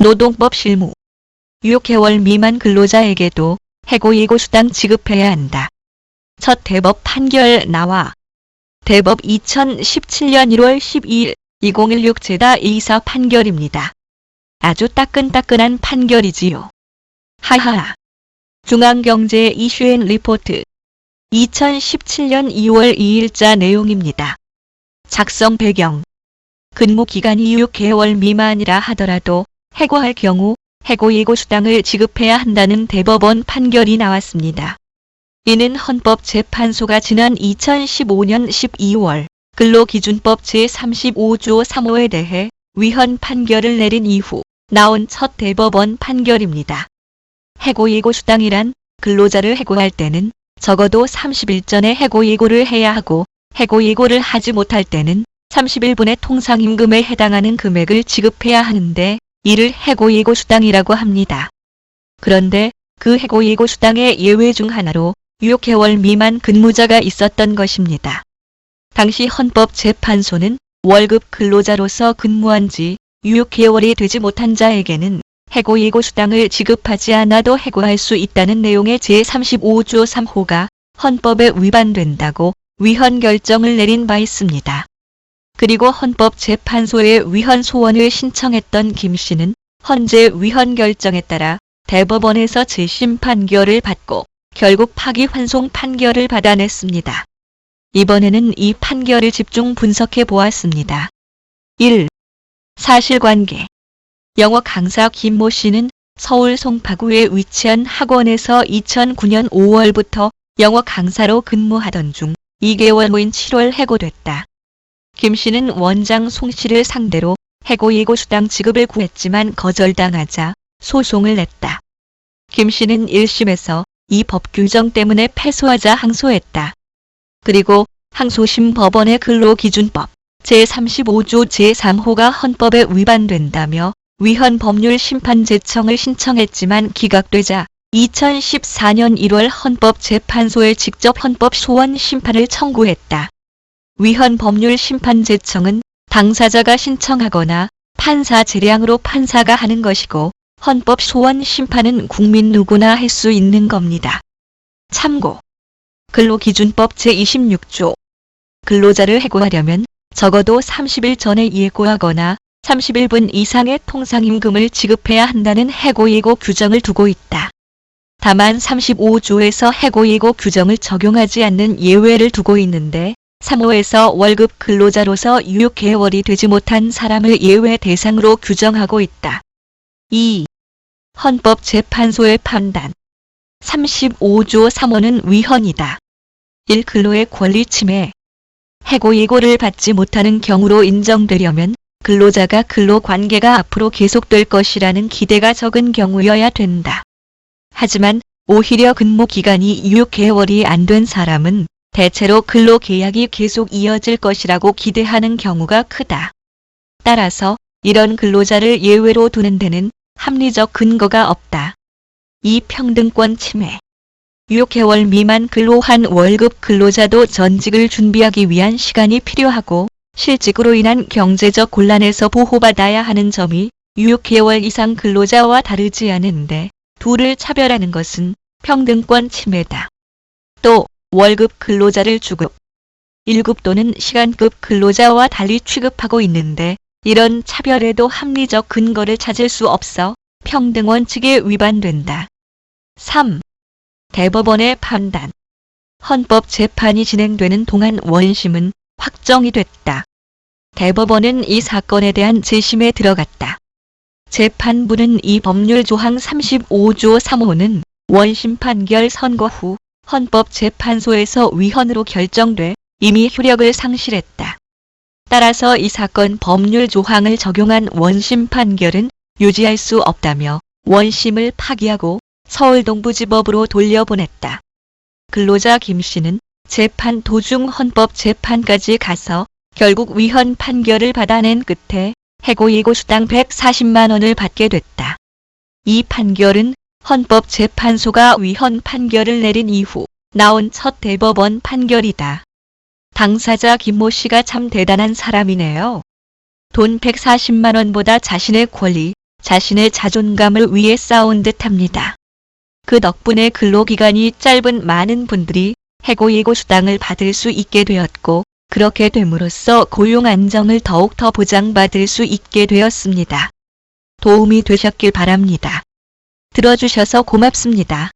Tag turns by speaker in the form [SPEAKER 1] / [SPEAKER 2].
[SPEAKER 1] 노동법 실무. 6개월 미만 근로자에게도 해고예고수당 지급해야 한다. 첫 대법 판결 나와. 대법 2017년 1월 12일 2016 제다 2사 판결입니다. 아주 따끈따끈한 판결이지요. 하하. 중앙경제 이슈앤 리포트 2017년 2월 2일자 내용입니다. 작성 배경. 근무 기간이 6개월 미만이라 하더라도 해고할 경우 해고예고수당을 지급해야 한다는 대법원 판결이 나왔습니다. 이는 헌법재판소가 지난 2015년 12월 근로기준법 제35조 3호에 대해 위헌 판결을 내린 이후 나온 첫 대법원 판결입니다. 해고예고수당이란 근로자를 해고할 때는 적어도 30일 전에 해고예고를 해야 하고 해고예고를 하지 못할 때는 30일분의 통상임금에 해당하는 금액을 지급해야 하는데 이를 해고예고수당이라고 합니다. 그런데 그 해고예고수당의 예외 중 하나로 6개월 미만 근무자가 있었던 것입니다. 당시 헌법재판소는 월급 근로자로서 근무한 지 6개월이 되지 못한 자에게는 해고예고수당을 지급하지 않아도 해고할 수 있다는 내용의 제35조 3호가 헌법에 위반된다고 위헌 결정을 내린 바 있습니다. 그리고 헌법재판소에 위헌 소원을 신청했던 김 씨는 헌재 위헌 결정에 따라 대법원에서 재심 판결을 받고 결국 파기환송 판결을 받아냈습니다. 이번에는 이 판결을 집중 분석해 보았습니다. 1. 사실관계. 영어 강사 김모 씨는 서울 송파구에 위치한 학원에서 2009년 5월부터 영어 강사로 근무하던 중 2개월 후인 7월 해고됐다. 김 씨는 원장 송 씨를 상대로 해고예고수당 지급을 구했지만 거절당하자 소송을 냈다. 김 씨는 1심에서 이 법 규정 때문에 패소하자 항소했다. 그리고 항소심 법원의 근로기준법 제35조 제3호가 헌법에 위반된다며 위헌 법률 심판 제청을 신청했지만 기각되자 2014년 1월 헌법재판소에 직접 헌법소원 심판을 청구했다. 위헌 법률 심판 제청은 당사자가 신청하거나 판사 재량으로 판사가 하는 것이고 헌법소원 심판은 국민 누구나 할 수 있는 겁니다. 참고. 근로기준법 제26조. 근로자를 해고하려면 적어도 30일 전에 예고하거나 30일분 이상의 통상임금을 지급해야 한다는 해고예고 규정을 두고 있다. 다만 35조에서 해고예고 규정을 적용하지 않는 예외를 두고 있는데 3호에서 월급 근로자로서 6개월이 되지 못한 사람을 예외 대상으로 규정하고 있다. 2. 헌법재판소의 판단. 35조 3호는 위헌이다. 1. 근로의 권리 침해. 해고예고를 받지 못하는 경우로 인정되려면 근로자가 근로관계가 앞으로 계속될 것이라는 기대가 적은 경우여야 된다. 하지만 오히려 근무기간이 6개월이 안 된 사람은 대체로 근로계약이 계속 이어질 것이라고 기대하는 경우가 크다. 따라서 이런 근로자를 예외로 두는 데는 합리적 근거가 없다. 2. 평등권 침해. 6개월 미만 근로한 월급 근로자도 전직을 준비하기 위한 시간이 필요하고 실직으로 인한 경제적 곤란에서 보호받아야 하는 점이 6개월 이상 근로자와 다르지 않은데 둘을 차별하는 것은 평등권 침해다. 또 월급 근로자를 주급, 1급 또는 시간급 근로자와 달리 취급하고 있는데 이런 차별에도 합리적 근거를 찾을 수 없어 평등원칙에 위반된다. 3. 대법원의 판단. 헌법재판이 진행되는 동안 원심은 확정이 됐다. 대법원은 이 사건에 대한 재심에 들어갔다. 재판부는 이 법률 조항 35조 3호는 원심 판결 선고 후 헌법재판소에서 위헌으로 결정돼 이미 효력을 상실했다. 따라서 이 사건 법률 조항을 적용한 원심 판결은 유지할 수 없다며 원심을 파기하고 서울 동부지법으로 돌려보냈다. 근로자 김 씨는 재판 도중 헌법재판까지 가서 결국 위헌 판결을 받아낸 끝에 해고예고수당 140만 원을 받게 됐다. 이 판결은 헌법재판소가 위헌 판결을 내린 이후 나온 첫 대법원 판결이다. 당사자 김모 씨가 참 대단한 사람이네요. 돈 140만 원보다 자신의 권리, 자신의 자존감을 위해 싸운 듯합니다. 그 덕분에 근로기간이 짧은 많은 분들이 해고예고 수당을 받을 수 있게 되었고, 그렇게 됨으로써 고용 안정을 더욱더 보장받을 수 있게 되었습니다. 도움이 되셨길 바랍니다. 들어주셔서 고맙습니다.